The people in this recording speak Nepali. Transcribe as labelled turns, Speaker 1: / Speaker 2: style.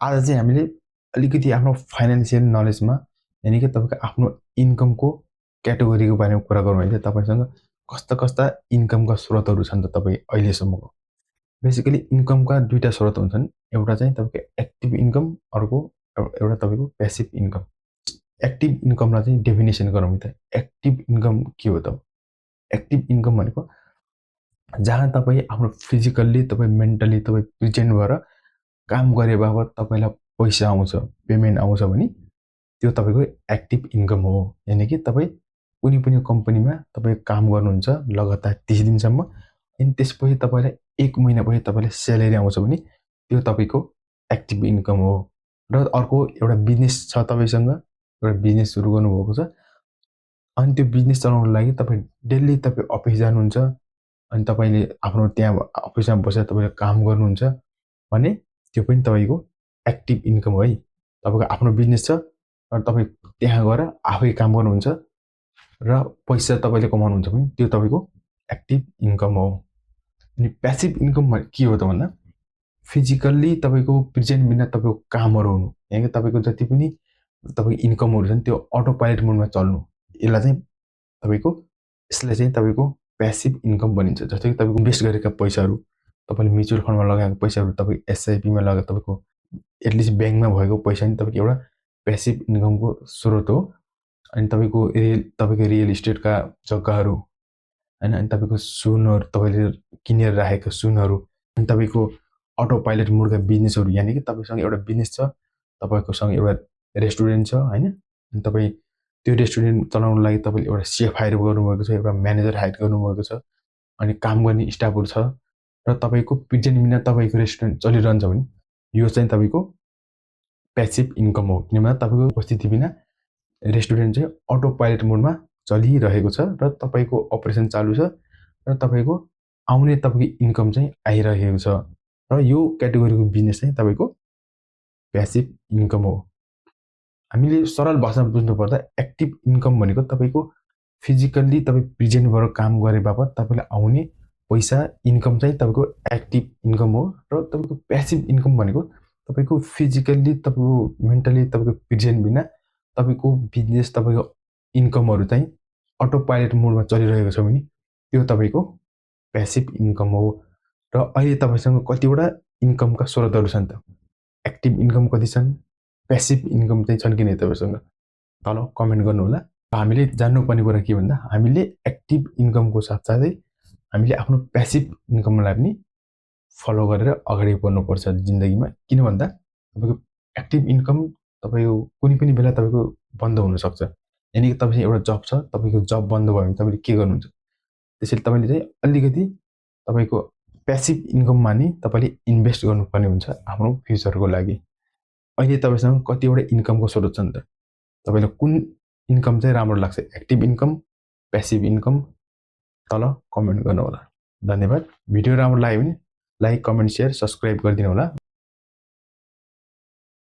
Speaker 1: आज चाहिँ हामीले अलिकति आफ्नो फाइनेन्सियल नलेजमा यानि कि तपाईँको आफ्नो इन्कमको क्याटेगोरीको बारेमा कुरा गरौँ है। तपाईँसँग कस्ता कस्ता इन्कमका स्रोतहरू छन् त तपाईँ अहिलेसम्मको? बेसिकली इन्कमका दुईटा स्रोत हुन्छन्। एउटा चाहिँ तपाईँको एक्टिभ इन्कम, अर्को एउटा तपाईँको प्यासिभ इन्कम। एक्टिभ इन्कमलाई चाहिँ डेफिनेसन गरौँ त। एक्टिभ इन्कम के हो त? एक्टिभ इन्कम भनेको जहाँ तपाईँ आफ्नो फिजिकल्ली, तपाईँ मेन्टली, तपाईँ प्रेजेन्ट भएर काम गरे बापत तपाईँलाई पैसा आउँछ, पेमेन्ट आउँछ भने त्यो तपाईँको एक्टिभ इन्कम हो। यानि कि तपाईँ कुनै पनि कम्पनीमा तपाईँ काम गर्नुहुन्छ लगातार 30 दिनसम्म, अनि त्यसपछि तपाईँलाई 1 महिनापछि तपाईँलाई स्यालेरी आउँछ भने त्यो तपाईँको एक्टिभ इन्कम हो। र अर्को एउटा बिजनेस छ, तपाईँसँग एउटा बिजनेस सुरु गर्नुभएको छ, अनि त्यो बिजनेस चलाउनको लागि तपाईँ डेली तपाईँ अफिस जानुहुन्छ, अनि तपाईँले आफ्नो त्यहाँ अफिसमा बसेर तपाईँले काम गर्नुहुन्छ भने त्यो पनि तपाईँको एक्टिभ इन्कम हो है। तपाईँको आफ्नो बिजनेस छ र तपाईँ त्यहाँ गएर आफै काम गर्नुहुन्छ र पैसा तपाईँले कमाउनुहुन्छ भने त्यो तपाईँको एक्टिभ इन्कम हो। अनि प्यासिभ इन्कम के हो त भन्दा फिजिकल्ली तपाईँको प्रेजेन्ट बिना तपाईँको कामहरू हुनु, यानि तपाईँको जति पनि तपाईँको इन्कमहरू छन् त्यो अटो पाइलट मोडमा चल्नु, यसलाई चाहिँ तपाईँको प्यासिभ इन्कम भनिन्छ। जस्तै कि तपाईँको इन्भेस्ट गरेका पैसाहरू, तपाईँले म्युचुअल फन्डमा लगाएको पैसाहरू, तपाईँ एसआइपीमा लगाएको तपाईँको एटलिस्ट ब्याङ्कमा भएको पैसा नि तपाईँको एउटा प्यासिभ इन्कमको स्रोत हो। अनि तपाईँको रियल इस्टेटका जग्गाहरू होइन, अनि तपाईँको सुनहरू, तपाईँले किनेर राखेको सुनहरू, अनि तपाईँको अटो पाइलट मोडका बिजनेसहरू, यानि कि तपाईँसँग एउटा बिजनेस छ, तपाईँकोसँग एउटा रेस्टुरेन्ट छ होइन, अनि तपाईँ त्यो रेस्टुरेन्ट चलाउनको लागि तपाईँले एउटा सेफ हायर गर्नुभएको छ, एउटा म्यानेजर हायर गर्नुभएको छ, अनि काम गर्ने स्टाफहरू छ, र तपाईँको प्रेजेन्ट बिना तपाईँको रेस्टुरेन्ट चलिरहन्छ भने यो चाहिँ तपाईँको प्यासिभ इन्कम हो। किनभने तपाईँको उपस्थिति बिना रेस्टुरेन्ट चाहिँ अटो पाइलट मोडमा चलिरहेको छ र तपाईँको अपरेसन चालु छ र तपाईँको आउने तपाईँको इन्कम चाहिँ आइरहेको छ, र यो क्याटेगोरीको बिजनेस चाहिँ तपाईँको प्यासिभ इन्कम हो। हामीले सरल भाषामा बुझ्नुपर्दा एक्टिभ इन्कम भनेको तपाईँको फिजिकल्ली तपाईँ प्रेजेन्ट भएर काम गरे बापत तपाईँलाई आउने पैसा इन्कम चाहिँ तपाईँको एक्टिभ इन्कम हो। र तपाईँको प्यासिभ इन्कम भनेको तपाईँको फिजिकल्ली, तपाईँको मेन्टली, तपाईँको प्रेजेन्ट बिना तपाईँको बिजनेस, तपाईँको इन्कमहरू चाहिँ अटो पाइलट मोडमा चलिरहेको छ भने त्यो तपाईँको प्यासिभ इन्कम हो। र अहिले तपाईँसँग कतिवटा इन्कमका स्रोतहरू छन् त? एक्टिभ इन्कम कति छन्, प्यासिभ इन्कम चाहिँ छन् कि नै तपाईँसँग? तल कमेन्ट गर्नु होला। हामीले जान्नुपर्ने कुरा के भन्दा हामीले एक्टिभ इन्कमको साथसाथै हामीले आफ्नो प्यासिभ इन्कमलाई पनि फलो गरेर अगाडि बढ्नुपर्छ जिन्दगीमा। किन भन्दा तपाईँको एक्टिभ इन्कम तपाईँको कुनै पनि बेला तपाईँको बन्द हुनसक्छ। यानि कि तपाईँ एउटा जब छ, तपाईँको जब बन्द भयो भने तपाईँले के गर्नुहुन्छ? त्यसैले तपाईँले चाहिँ अलिकति तपाईँको प्यासिभ इन्कममा नि तपाईँले इन्भेस्ट गर्नुपर्ने हुन्छ आफ्नो फ्युचरको लागि। अहिले तपाईँसँग कतिवटा इन्कमको स्रोत छन् त? तपाईँलाई कुन इन्कम चाहिँ राम्रो लाग्छ? Active income, passive income? तल कमेन्ट गर्नु होला। धन्यवाद। भिडियो राम्रो लाग्यो भने लाइक, कमेन्ट, सेयर, सब्सक्राइब गरिदिनु होला।